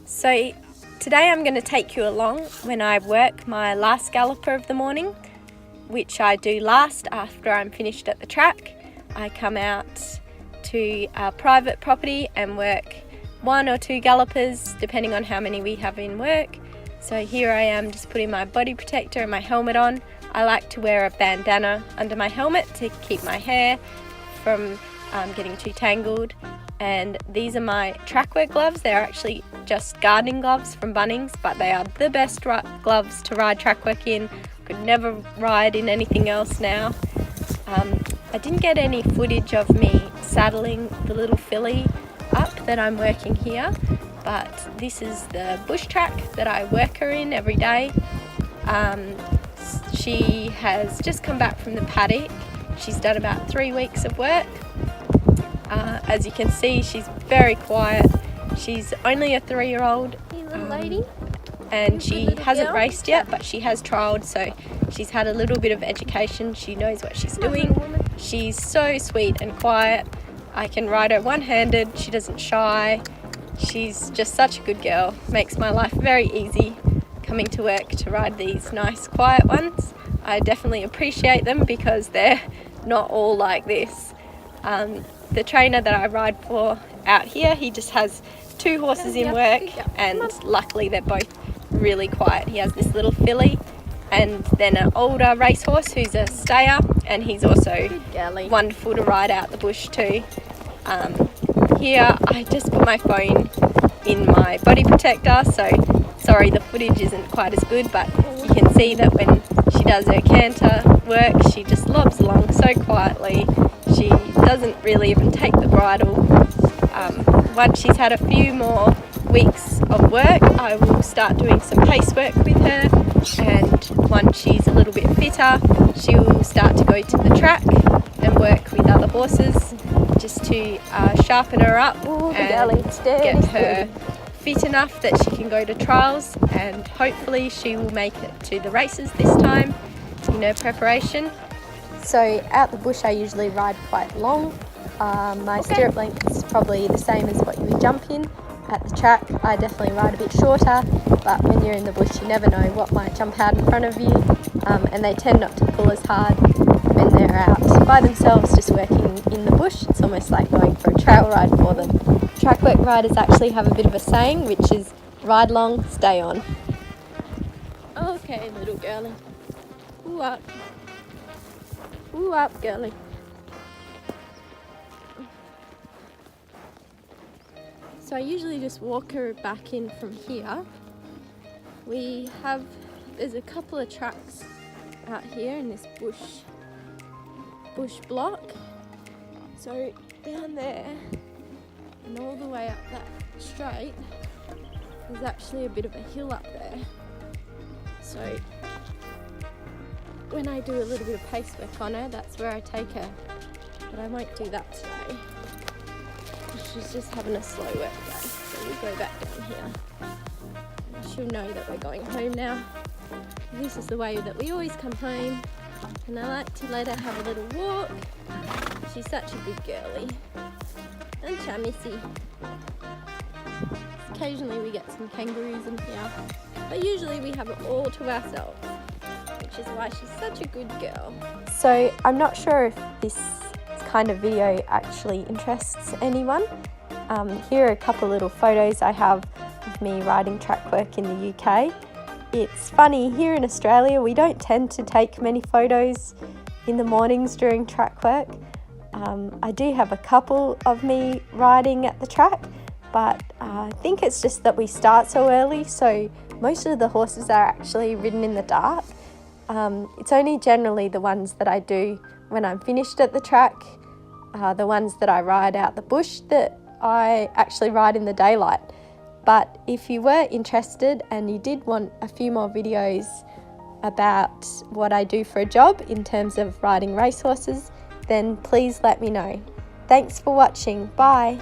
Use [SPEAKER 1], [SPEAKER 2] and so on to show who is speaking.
[SPEAKER 1] So today I'm going to take you along when I work my last galloper of the morning, which I do last after I'm finished at the track. I come out to our private property and work 1 or 2 gallopers depending on how many we have in work. So here I am just putting my body protector and my helmet on. I like to wear a bandana under my helmet to keep my hair from getting too tangled. And these are my track work gloves. They're actually just gardening gloves from Bunnings, but they are the best gloves to ride track work in. Could never ride in anything else now. I didn't get any footage of me saddling the little filly up that I'm working here, but this is the bush track that I work her in every day. She has just come back from the paddock. She's done about 3 weeks of work. As you can see, she's very quiet. She's only a 3-year-old lady, and she hasn't raced yet, but she has trialled, so she's had a little bit of education. She knows what she's doing. She's so sweet and quiet. I can ride her one-handed. She doesn't shy. She's just such a good girl. Makes my life very easy coming to work to ride these nice quiet ones. I definitely appreciate them because they're not all like this. The trainer that I ride for out here, he just has 2 horses in work, and luckily they're both really quiet. He has this little filly and then an older racehorse who's a stayer, and he's also wonderful to ride out the bush too. Here I just put my phone in my body protector, so sorry the footage isn't quite as good, but you can see that when she does her canter work, she just lobs along so quietly. She doesn't really even take the bridle. Once she's had a few more weeks of work, I will start doing some pace work with her, and once she's a little bit fitter, she will start to go to the track and work with other horses just to sharpen her up and get her fit enough that she can go to trials, and hopefully she will make it to the races this time in her preparation. So out the bush I usually ride quite long. My stirrup length is probably the same as what you would jump in. At the track I definitely ride a bit shorter, but when you're in the bush you never know what might jump out in front of you, and they tend not to pull as hard when they're out by themselves just working in the bush. It's almost like going for a trail ride for them. Track work riders actually have a bit of a saying, which is ride long, stay on. Okay, little girlie. Ooh up. Ooh up, girlie. So I usually just walk her back in from here. There's a couple of tracks out here in this bush block. So down there and all the way up that straight, there's actually a bit of a hill up there. So when I do a little bit of pace work on her, that's where I take her. But I won't do that today. She's just having a slow work day. So we'll go back down here. She'll know that we're going home now. This is the way that we always come home. And I like to let her have a little walk. She's such a good girlie. And Missy. Occasionally we get some kangaroos in here, but usually we have it all to ourselves, which is why she's such a good girl. So I'm not sure if this kind of video actually interests anyone. Here are a couple little photos I have of me riding track work in the UK. It's funny, here in Australia we don't tend to take many photos in the mornings during track work. I do have a couple of me riding at the track, but I think it's just that we start so early, so most of the horses are actually ridden in the dark. It's only generally the ones that I do when I'm finished at the track, the ones that I ride out the bush, that I actually ride in the daylight. But if you were interested and you did want a few more videos about what I do for a job in terms of riding racehorses, then please let me know. Thanks for watching. Bye.